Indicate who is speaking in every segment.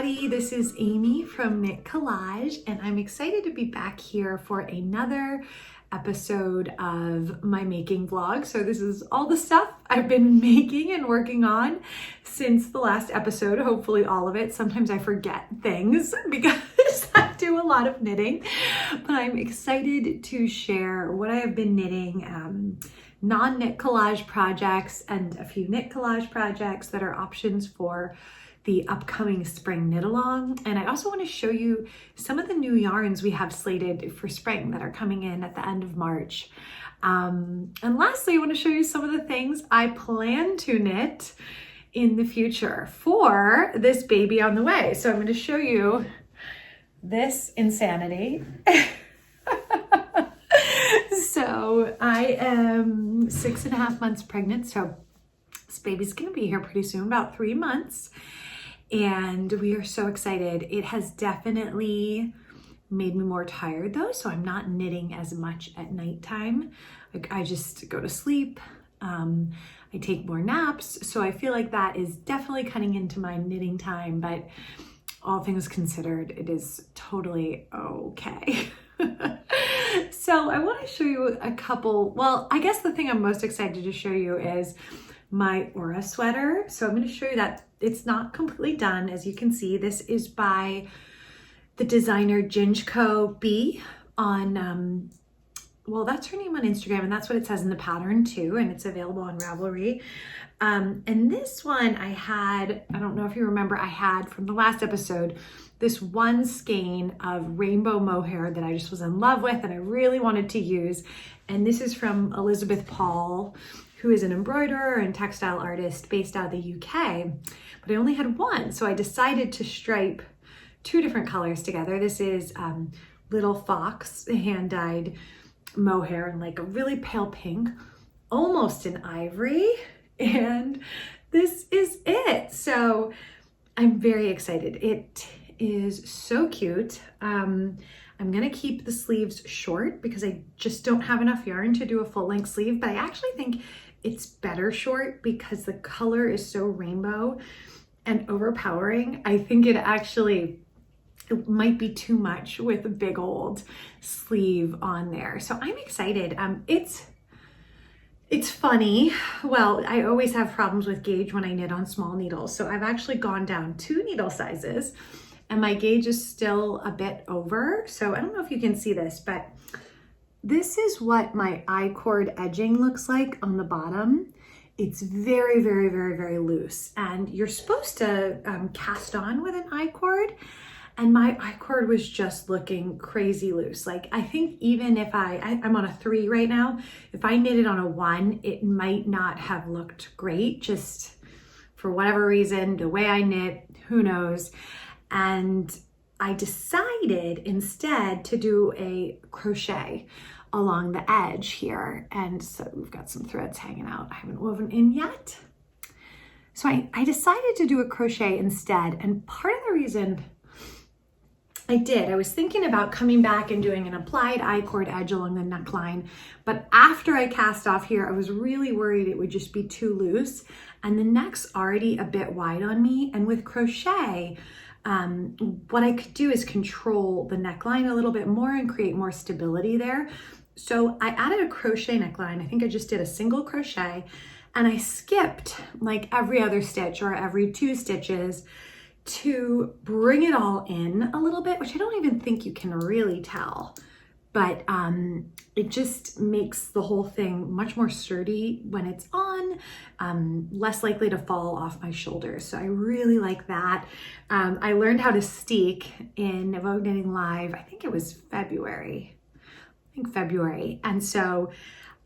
Speaker 1: everybody, this is Amy from Knit Collage, and I'm excited to be back here for another episode of my making vlog. So this is all the stuff I've been making and working on since the last episode, hopefully all of it. Sometimes I forget things because I do a lot of knitting, but I'm excited to share what I have been knitting, non-knit collage projects and a few knit collage projects that are options for the upcoming spring knit along. And I also want to show you some of the new yarns we have slated for spring that are coming in at the end of March. And lastly, I want to show you some of the things I plan to knit in the future for this baby on the way. So I'm going to show you this insanity. So I am 6.5 months pregnant. So this baby's going to be here pretty soon, about 3 months. And we are so excited. It has definitely made me more tired though, so I'm not knitting as much at nighttime. Like I just go to sleep. I take more naps, so I feel like that is definitely cutting into my knitting time, but all things considered, it is totally okay. So I want to show you a couple, well, I guess the thing I'm most excited to show you is my Aura sweater. So I'm going to show you that it's not completely done. As you can see, this is by the designer Gingko B on, well, that's her name on Instagram, and that's what it says in the pattern too, and it's available on Ravelry. And this one I don't know if you remember, I had from the last episode, this one skein of rainbow mohair that I just was in love with and I really wanted to use. And this is from Elizabeth Pawle, who is an embroiderer and textile artist based out of the UK, but I only had one. So I decided to stripe 2 different colors together. This is Little Fox hand-dyed mohair in like a really pale pink, almost an ivory, and this is it. So I'm very excited. It is so cute. I'm gonna keep the sleeves short because I just don't have enough yarn to do a full length sleeve, but I actually think it's better short because the color is so rainbow and overpowering. I think it might be too much with a big old sleeve on there. So I'm excited. It's funny. Well, I always have problems with gauge when I knit on small needles. So I've actually gone down 2 needle sizes and my gauge is still a bit over. So I don't know if you can see this, but this is what my I-cord edging looks like on the bottom. It's very, very, very, very loose. And you're supposed to cast on with an I-cord. And my I-cord was just looking crazy loose. Like I think even if I'm on a 3 right now, if I knitted on a 1, it might not have looked great, just for whatever reason, the way I knit, who knows. And I decided instead to do a crochet along the edge here. And so we've got some threads hanging out. I haven't woven in yet. So I decided to do a crochet instead. And part of the reason I was thinking about coming back and doing an applied I-cord edge along the neckline. But after I cast off here, I was really worried it would just be too loose. And the neck's already a bit wide on me. And with crochet, what I could do is control the neckline a little bit more and create more stability there. So I added a crochet neckline. I think I just did a single crochet and I skipped like every other stitch or every 2 stitches to bring it all in a little bit, which I don't even think you can really tell, but it just makes the whole thing much more sturdy when it's on, less likely to fall off my shoulders. So I really like that. I learned how to steek in Vogue Knitting Live, I think it was February. And so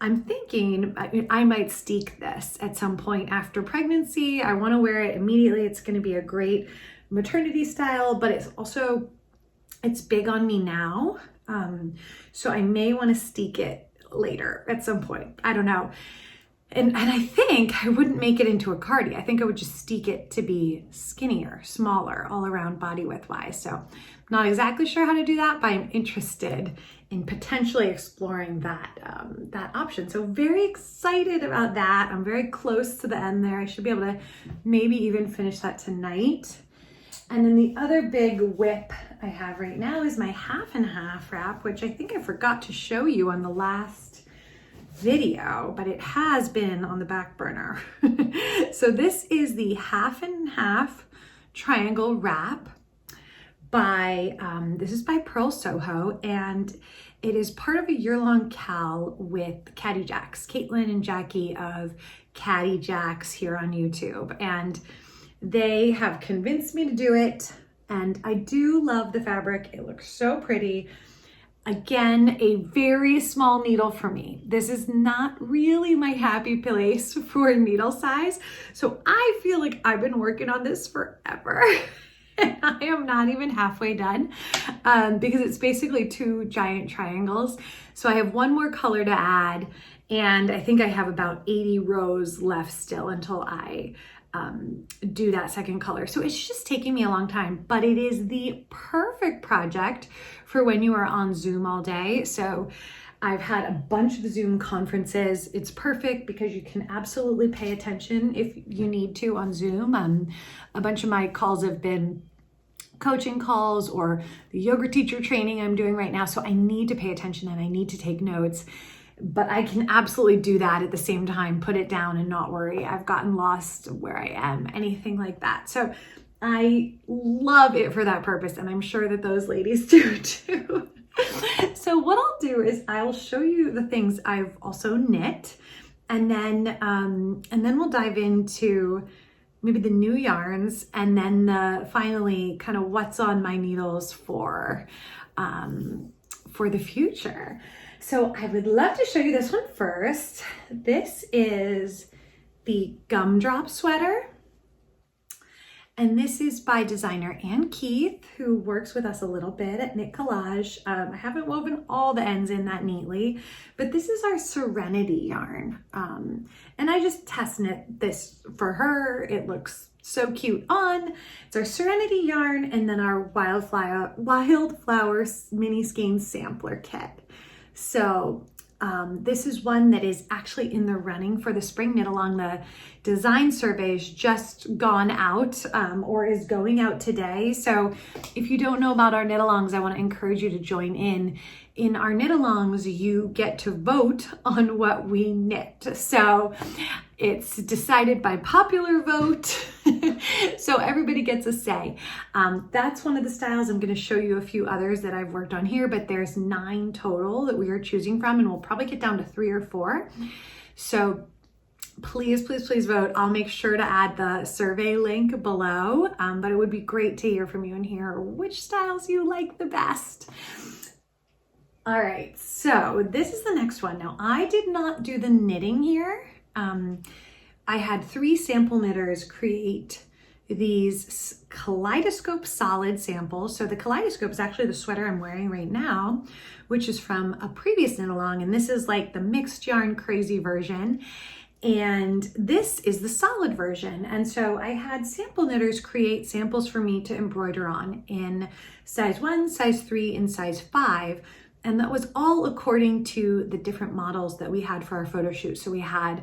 Speaker 1: I'm thinking I might steek this at some point after pregnancy. I want to wear it immediately. It's going to be a great maternity style, but it's big on me now. So I may want to steek it later at some point. I don't know. And I think I wouldn't make it into a cardi. I think I would just steek it to be skinnier, smaller, all around body width wise. So I'm not exactly sure how to do that, but I'm interested in potentially exploring that option. So very excited about that. I'm very close to the end there. I should be able to maybe even finish that tonight. And then the other big whip I have right now is my half and half wrap, which I think I forgot to show you on the last video, but it has been on the back burner. So this is the half and half triangle wrap by, this is by Purl Soho, and it is part of a year-long cal with CadyJax, Caitlin and Jackie of CadyJax here on YouTube. And they have convinced me to do it. And I do love the fabric. It looks so pretty. Again, a very small needle for me. This is not really my happy place for needle size. So I feel like I've been working on this forever. And I am not even halfway done because it's basically 2 giant triangles. So I have one more color to add, and I think I have about 80 rows left still until I do that second color. So it's just taking me a long time, but it is the perfect project for when you are on Zoom all day. So I've had a bunch of Zoom conferences. It's perfect because you can absolutely pay attention if you need to on Zoom. A bunch of my calls have been coaching calls or the yoga teacher training I'm doing right now. So I need to pay attention and I need to take notes, but I can absolutely do that at the same time, put it down and not worry I've gotten lost where I am, anything like that. So I love it for that purpose. And I'm sure that those ladies do too. So what I'll do is I'll show you the things I've also knit, and then we'll dive into maybe the new yarns, and then finally kind of what's on my needles for the future. So I would love to show you this one first. This is the Gumdrop Sweater. And this is by designer Ann Keith, who works with us a little bit at Knit Collage. I haven't woven all the ends in that neatly, but this is our Serenity yarn. And I just test knit this for her. It looks so cute on. It's our Serenity yarn, and then our Wildflower mini skein sampler kit. So this is one that is actually in the running for the spring knit along. The design survey's just gone out or is going out today. So if you don't know about our knit alongs, I want to encourage you to join in. In our knit alongs, you get to vote on what we knit. So it's decided by popular vote. So everybody gets a say. That's one of the styles. I'm going to show you a few others that I've worked on here, but there's 9 total that we are choosing from, and we'll probably get down to 3 or 4. So please, please, please vote. I'll make sure to add the survey link below, but it would be great to hear from you and hear which styles you like the best. All right, so this is the next one. Now, I did not do the knitting here. I had 3 sample knitters create these Kaleidoscope solid samples. So the Kaleidoscope is actually the sweater I'm wearing right now, which is from a previous knit along, and this is like the mixed yarn crazy version. And this is the solid version. And so I had sample knitters create samples for me to embroider on in size 1, size 3, and size 5. And that was all according to the different models that we had for our photo shoot. So we had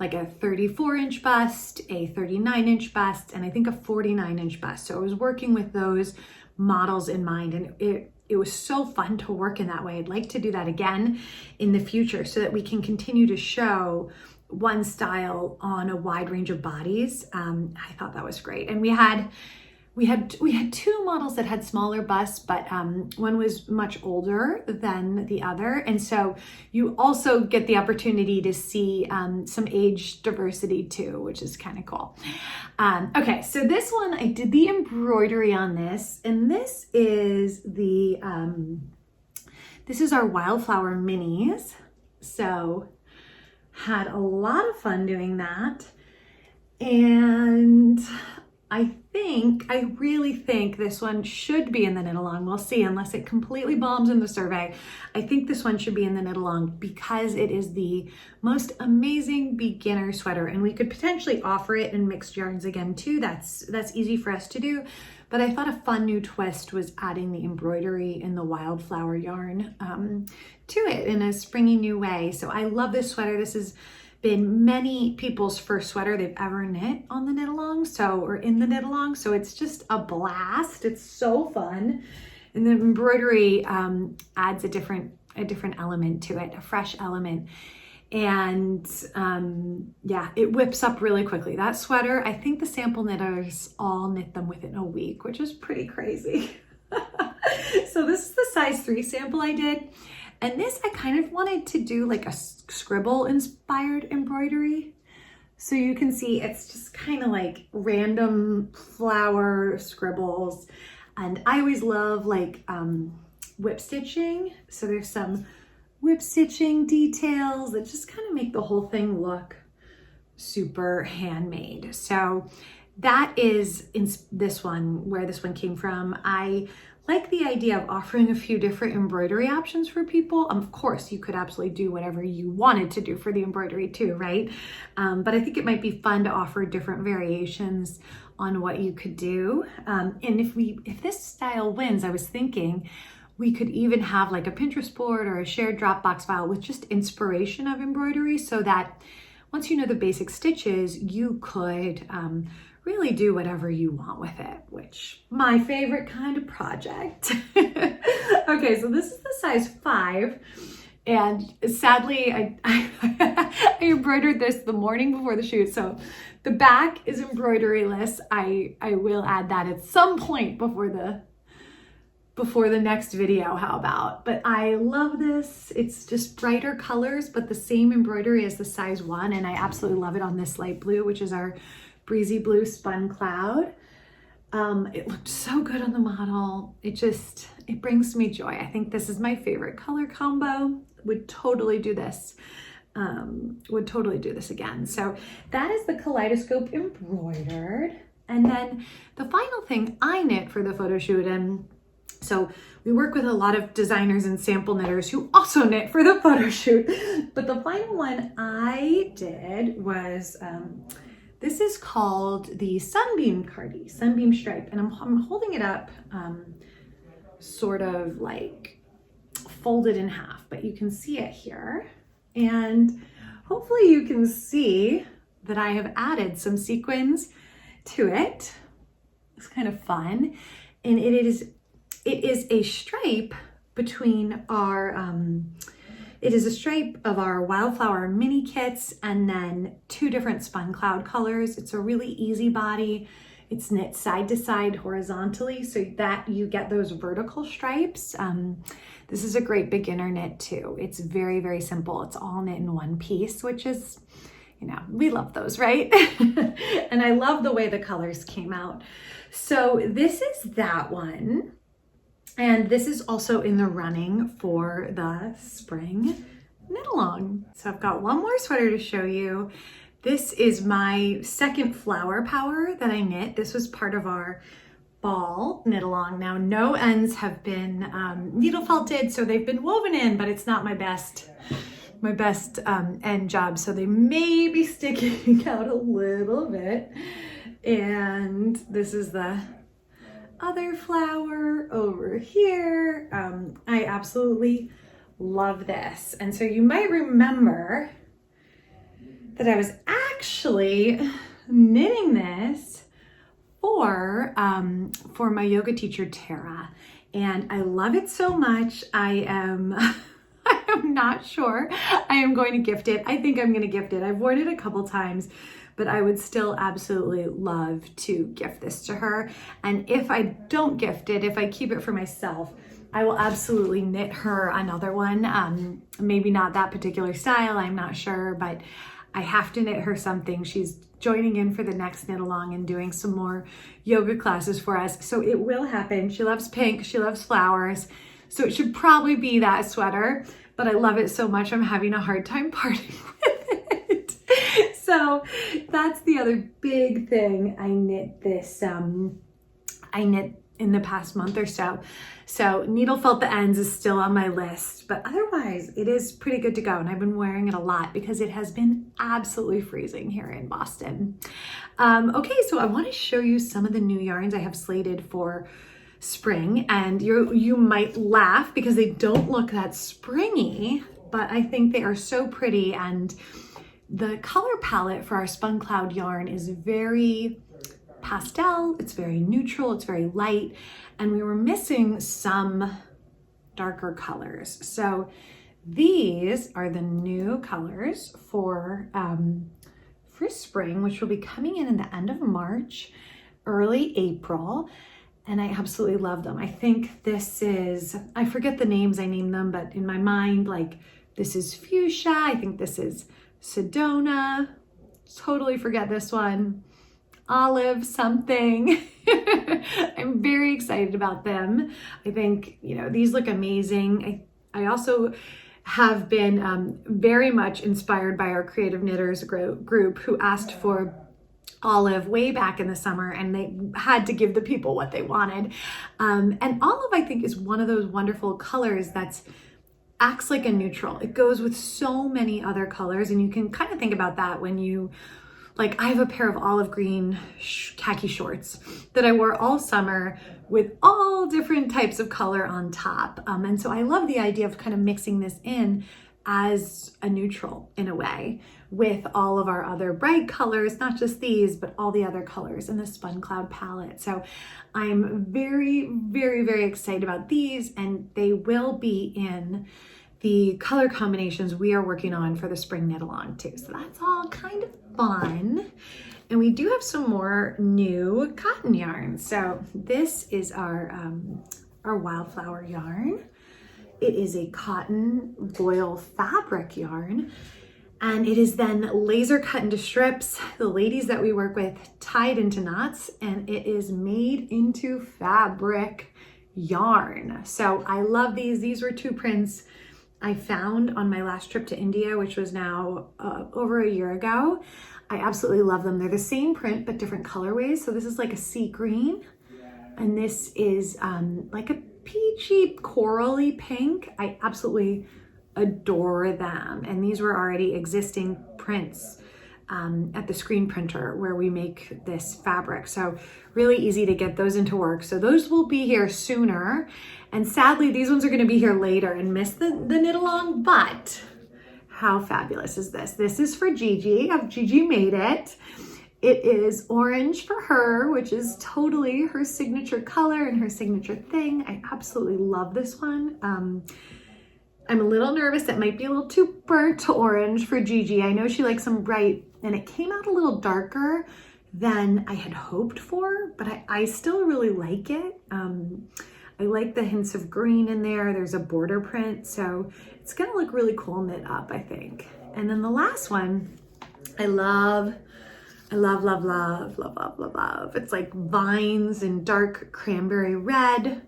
Speaker 1: like a 34-inch bust, a 39-inch bust, and I think a 49-inch bust. So I was working with those models in mind, and it was so fun to work in that way. I'd like to do that again in the future so that we can continue to show one style on a wide range of bodies. I thought that was great. And we had 2 models that had smaller busts, but one was much older than the other. And so you also get the opportunity to see some age diversity too, which is kind of cool. Okay, so this one, I did the embroidery on this, and this is our Wildflower minis. So had a lot of fun doing that. And I really think this one should be in the knit along. We'll see, unless it completely bombs in the survey. I think this one should be in the knit along because it is the most amazing beginner sweater, and we could potentially offer it in mixed yarns again too. That's easy for us to do. But I thought a fun new twist was adding the embroidery in the Wildflower yarn to it in a springy new way. So I love this sweater. This is been many people's first sweater they've ever knit on the knit along, or in the knit along. So it's just a blast. It's so fun. And the embroidery adds a different element to it, a fresh element. And yeah, it whips up really quickly. That sweater, I think the sample knitters all knit them within a week, which is pretty crazy. So this is the size 3 sample I did. And this, I kind of wanted to do like a scribble inspired embroidery. So you can see it's just kind of like random flower scribbles. And I always love like whip stitching. So there's some whip stitching details that just kind of make the whole thing look super handmade. So that is in this one, where this one came from. I like the idea of offering a few different embroidery options for people. Of course, you could absolutely do whatever you wanted to do for the embroidery too, right? But I think it might be fun to offer different variations on what you could do. And if this style wins, I was thinking we could even have like a Pinterest board or a shared Dropbox file with just inspiration of embroidery, so that once you know the basic stitches, you could really do whatever you want with it, which my favorite kind of project. Okay, so this is the size 5. And sadly, I embroidered this the morning before the shoot. So the back is embroideryless. I will add that at some point before the next video, how about? But I love this. It's just brighter colors, but the same embroidery as the size 1. And I absolutely love it on this light blue, which is our breezy blue spun cloud. It looked so good on the model. It brings me joy. I think this is my favorite color combo. Would totally do this. Would totally do this again. So that is the Kaleidoscope embroidered. And then the final thing I knit for the photo shoot, and so we work with a lot of designers and sample knitters who also knit for the photo shoot. But the final one I did was, this is called the Sunbeam Stripe. And I'm holding it up sort of like folded in half, but you can see it here. And hopefully you can see that I have added some sequins to it. It's kind of fun. And it is a stripe between our, it is a stripe of our Wildflower mini kits and then 2 different spun cloud colors. It's a really easy body. It's knit side to side horizontally so that you get those vertical stripes. This is a great beginner knit too. It's very, very simple. It's all knit in one piece, which is, you know, we love those, right? And I love the way the colors came out. So this is that one. And this is also in the running for the spring knit along. So I've got one more sweater to show you. This is my second flower power that I knit. This was part of our ball knit along. Now, no ends have been needle felted, so they've been woven in, but it's not my best end job. So they may be sticking out a little bit. And this is the other flower over here. I absolutely love this. And so you might remember that I was actually knitting this for my yoga teacher, Tara. And I love it so much. I am not sure I am going to gift it. I think I'm going to gift it. I've worn it a couple times, but I would still absolutely love to gift this to her. And if I don't gift it, if I keep it for myself, I will absolutely knit her another one. Maybe not that particular style, I'm not sure, but I have to knit her something. She's joining in for the next knit along and doing some more yoga classes for us. So it will happen. She loves pink, she loves flowers. So it should probably be that sweater, but I love it so much I'm having a hard time parting with it. So that's the other big thing I knit this, I knit in the past month or so. So needle felt the ends is still on my list, but otherwise it is pretty good to go. And I've been wearing it a lot because it has been absolutely freezing here in Boston. Okay, so I want to show you some of the new yarns I have slated for spring, and you might laugh because they don't look that springy, but I think they are so pretty, and the color palette for our Spun Cloud yarn is very pastel, it's very neutral, it's very light, and we were missing some darker colors. So these are the new colors for spring, which will be coming in the end of March, early April, and I absolutely love them. I think this is, I forget the names I named them, but in my mind, like this is fuchsia, I think this is Sedona, totally forget this one, olive something. I'm very excited about them. I think, you know, these look amazing. I also have been very much inspired by our creative knitters group who asked for olive way back in the summer, and they had to give the people what they wanted. And olive, I think, is one of those wonderful colors that's acts like a neutral. It goes with so many other colors, and you can kind of think about that when you, like, I have a pair of olive green khaki shorts that I wore all summer with all different types of color on top. And so I love the idea of kind of mixing this in as a neutral in a way with all of our other bright colors, not just these, but all the other colors in the Spun Cloud palette. So I'm very, very, very excited about these, and they will be in the color combinations we are working on for the spring knit along too. So that's all kind of fun. And we do have some more new cotton yarns. So this is our Wildflower yarn. It is a cotton voile fabric yarn, and it is then laser cut into strips. The ladies that we work with tied into knots, and it is made into fabric yarn. So I love these. These were 2 prints I found on my last trip to India, which was now over a year ago. I absolutely love them. They're the same print, but different colorways. So this is like a sea green, and this is like a peachy corally pink. I absolutely adore them. And these were already existing prints at the screen printer where we make this fabric. So really easy to get those into work. So those will be here sooner. And sadly, these ones are going to be here later and miss the knit along, but how fabulous is this? This is for Gigi. Gigi made it. It is orange for her, which is totally her signature color and her signature thing. I absolutely love this one. I'm a little nervous. It might be a little too burnt orange for Gigi. I know she likes some bright, and it came out a little darker than I had hoped for, but I still really like it. I like the hints of green in there. There's a border print, so it's gonna look really cool knit up, I think. And then the last one, I love. It's like vines and dark cranberry red.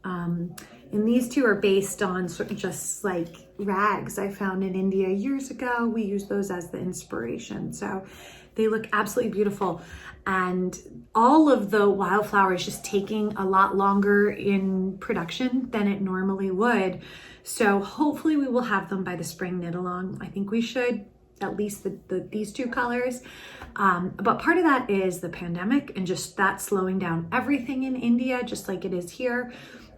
Speaker 1: And these 2 are based on sort of just like rags I found in India years ago. We use those as the inspiration. So they look absolutely beautiful. And all of the Wildflower is just taking a lot longer in production than it normally would. So hopefully we will have them by the spring knit along. I think we should, at least these 2 colors. But part of that is the pandemic and just that slowing down everything in India, just like it is here.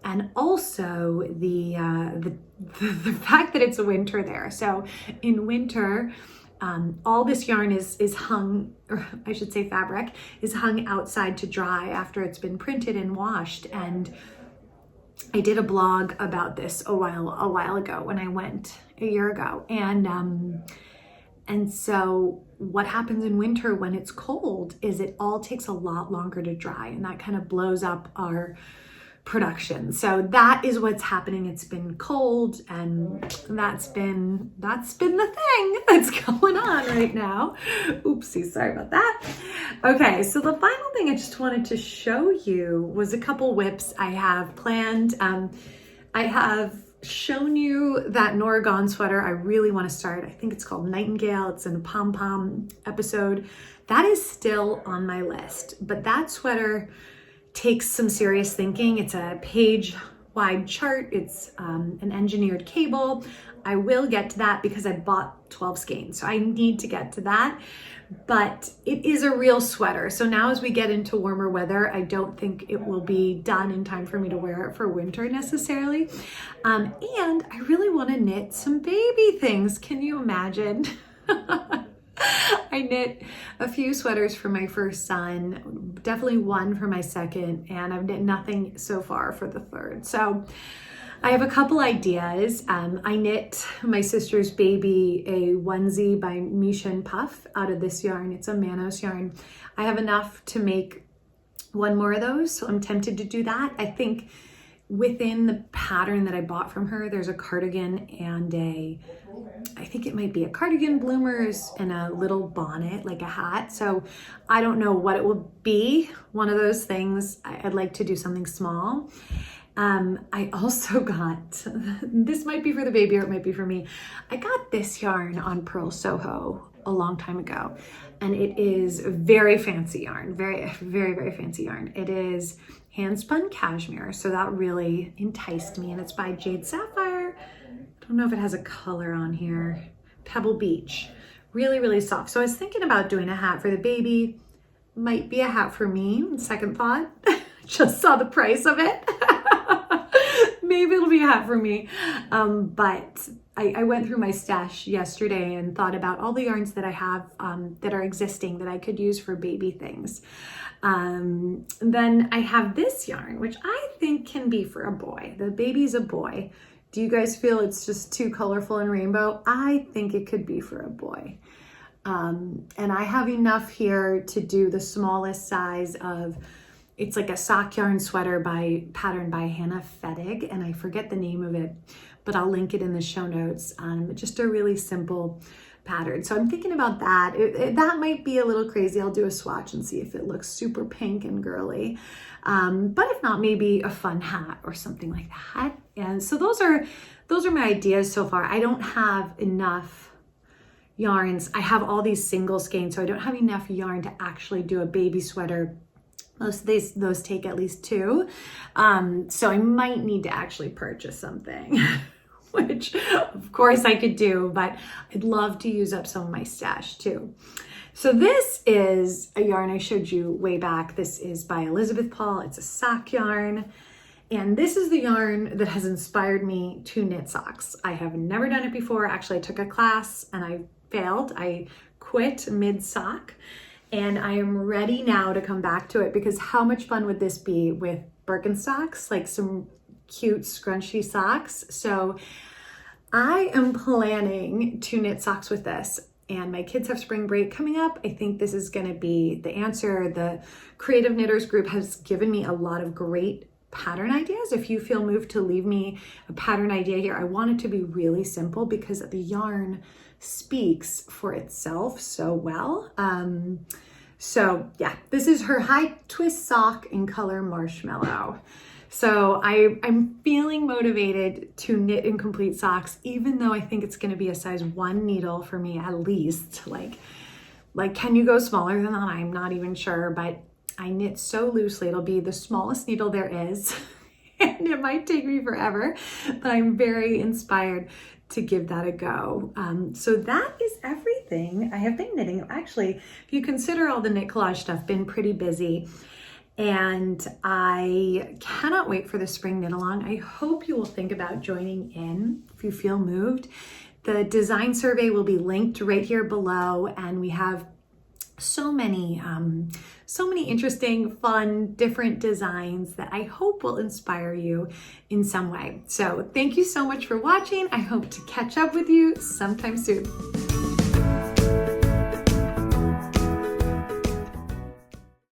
Speaker 1: And also the fact that it's winter there. So in winter, all this yarn is hung, or I should say fabric, is hung outside to dry after it's been printed and washed. And I did a blog about this a while ago when I went a year ago. And so what happens in winter when it's cold is it all takes a lot longer to dry, and that kind of blows up our production. So that is what's happening. It's been cold, and that's been the thing that's going on right now. Oopsie, sorry about that. Okay, so the final thing I just wanted to show you was a couple whips I have planned. I have shown you that Noragon sweater I really want to start. I think it's called Nightingale. It's in a pom-pom episode. That is still on my list, but that sweater takes some serious thinking. It's a page wide chart. It's an engineered cable. I will get to that because I bought 12 skeins, so I need to get to that. But it is a real sweater. So now as we get into warmer weather, I don't think it will be done in time for me to wear it for winter necessarily. And I really want to knit some baby things. Can you imagine? I knit a few sweaters for my first son, definitely one for my second, and I've knit nothing so far for the third. So I have a couple ideas. I knit my sister's baby a onesie by Misha and Puff out of this yarn. It's a Manos yarn. I have enough to make one more of those, so I'm tempted to do that. I think within the pattern that I bought from her, there's a cardigan and I think it might be a cardigan, bloomers, and a little bonnet, like a hat. So I don't know what it will be. One of those things. I'd like to do something small. I also got, this might be for the baby or it might be for me. I got this yarn on Purl Soho a long time ago, and it is very fancy yarn, very, very, very fancy yarn. It is hand spun cashmere, so that really enticed me, and it's by Jade Sapphire. Don't know if it has a color on here. Pebble Beach, really, really soft. So I was thinking about doing a hat for the baby. Might be a hat for me, second thought. Just saw the price of it. Maybe it'll be a hat for me. But I went through my stash yesterday and thought about all the yarns that I have that are existing that I could use for baby things. Then I have this yarn, which I think can be for a boy. The baby's a boy. Do you guys feel it's just too colorful and rainbow? I think it could be for a boy. And I have enough here to do the smallest size of, it's like a sock yarn sweater patterned by Hannah Fettig, and I forget the name of it, but I'll link it in the show notes. Just a really simple pattern. So I'm thinking about that. That might be a little crazy. I'll do a swatch and see if it looks super pink and girly. But if not, maybe a fun hat or something like that. And so those are my ideas so far. I don't have enough yarns. I have all these single skeins, so I don't have enough yarn to actually do a baby sweater. Most of those take at least 2. So I might need to actually purchase something, which of course I could do, but I'd love to use up some of my stash too. So this is a yarn I showed you way back. This is by Elizabeth Pawle. It's a sock yarn. And this is the yarn that has inspired me to knit socks. I have never done it before. Actually, I took a class and I failed. I quit mid-sock. And I am ready now to come back to it, because how much fun would this be with Birkenstocks, like some cute scrunchy socks? So I am planning to knit socks with this, and my kids have spring break coming up. I think this is going to be the answer. The Creative Knitters group has given me a lot of great pattern ideas. If you feel moved to leave me a pattern idea here, I want it to be really simple because the yarn speaks for itself so well. So yeah, this is her high twist sock in color Marshmallow. So I'm feeling motivated to knit and complete socks, even though I think it's going to be a size 1 needle for me at least. Like can you go smaller than that? I'm not even sure, but I knit so loosely. It'll be the smallest needle there is. And it might take me forever, but I'm very inspired to give that a go. So that is everything I have been knitting. Actually, if you consider all the knit collage stuff, been pretty busy. And I cannot wait for the spring knit along. I hope you will think about joining in if you feel moved. The design survey will be linked right here below, and we have so many interesting, fun, different designs that I hope will inspire you in some way. So thank you so much for watching. I hope to catch up with you sometime soon.